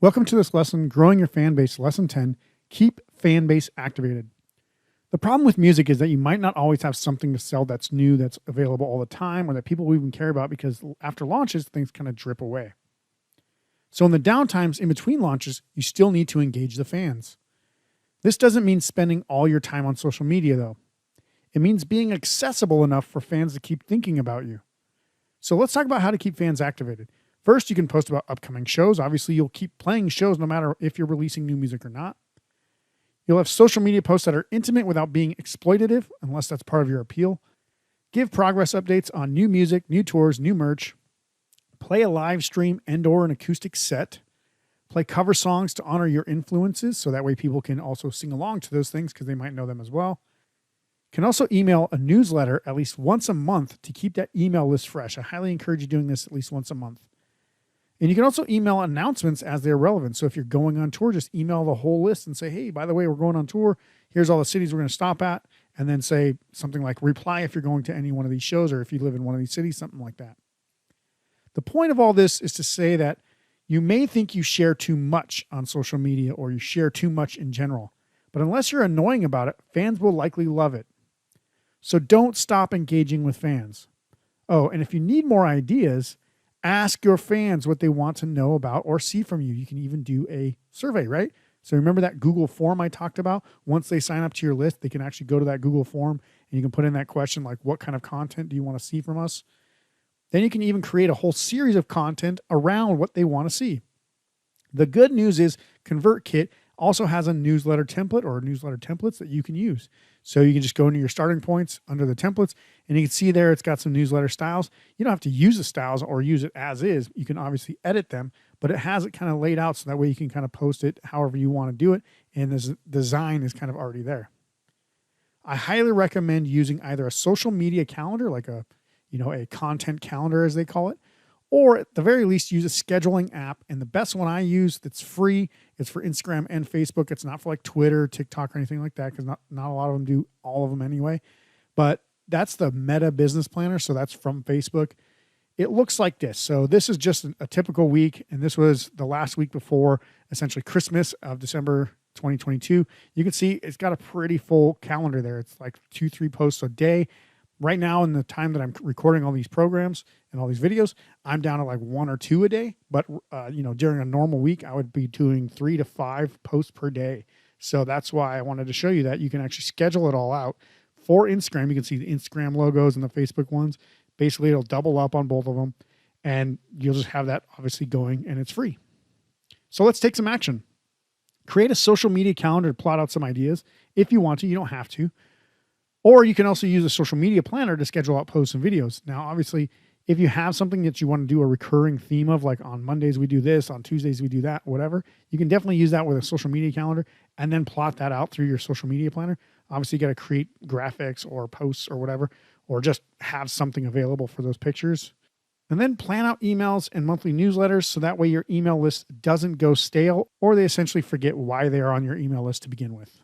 Welcome to this lesson, Growing Your Fan Base, Lesson 10, Keep Fan Base Activated. The problem with music is that you might not always have something to sell that's new, that's available all the time, or that people will even care about because after launches, things kind of drip away. So in the downtimes in between launches, you still need to engage the fans. This doesn't mean spending all your time on social media, though. It means being accessible enough for fans to keep thinking about you. So let's talk about how to keep fans activated. First, you can post about upcoming shows. Obviously, you'll keep playing shows no matter if you're releasing new music or not. You'll have social media posts that are intimate without being exploitative, unless that's part of your appeal. Give progress updates on new music, new tours, new merch. Play a live stream and/or an acoustic set. Play cover songs to honor your influences, so that way people can also sing along to those things because they might know them as well. Can also email a newsletter at least once a month to keep that email list fresh. I highly encourage you doing this at least once a month. And you can also email announcements as they're relevant. So if you're going on tour, just email the whole list and say, hey, by the way, we're going on tour. Here's all the cities we're going to stop at. And then say something like reply if you're going to any one of these shows or if you live in one of these cities, something like that. The point of all this is to say that you may think you share too much on social media or you share too much in general. But unless you're annoying about it, fans will likely love it. So don't stop engaging with fans. Oh, and if you need more ideas, ask your fans what they want to know about or see from you. You can even do a survey, right? So remember that Google form I talked about? Once they sign up to your list, they can actually go to that Google form and you can put in that question like, what kind of content do you want to see from us? Then you can even create a whole series of content around what they want to see. The good news is ConvertKit also has a newsletter template or newsletter templates that you can use. So you can just go into your starting points under the templates and you can see there it's got some newsletter styles. You don't have to use the styles or use it as is. You can obviously edit them, but it has it kind of laid out so that way you can kind of post it however you want to do it. And the design is kind of already there. I highly recommend using either a social media calendar, like a content calendar as they call it, or at the very least use a scheduling app. And the best one I use that's free, it's for Instagram and Facebook. It's not for like Twitter, TikTok, or anything like that because not a lot of them do all of them anyway. But that's the Meta Business Planner. So that's from Facebook. It looks like this. So this is just a typical week. And this was the last week before essentially Christmas of December 2022. You can see it's got a pretty full calendar there. It's like 2-3 posts a day. Right now, in the time that I'm recording all these programs and all these videos, I'm down to like 1 or 2 a day. But, during a normal week, I would be doing 3 to 5 posts per day. So that's why I wanted to show you that you can actually schedule it all out for Instagram. You can see the Instagram logos and the Facebook ones. Basically, it'll double up on both of them. And you'll just have that obviously going and it's free. So let's take some action. Create a social media calendar to plot out some ideas. If you want to, you don't have to. Or you can also use a social media planner to schedule out posts and videos. Now, obviously, if you have something that you want to do a recurring theme of, like on Mondays we do this, on Tuesdays we do that, whatever, you can definitely use that with a social media calendar and then plot that out through your social media planner. Obviously, you got to create graphics or posts or whatever, or just have something available for those pictures. And then plan out emails and monthly newsletters so that way your email list doesn't go stale or they essentially forget why they are on your email list to begin with.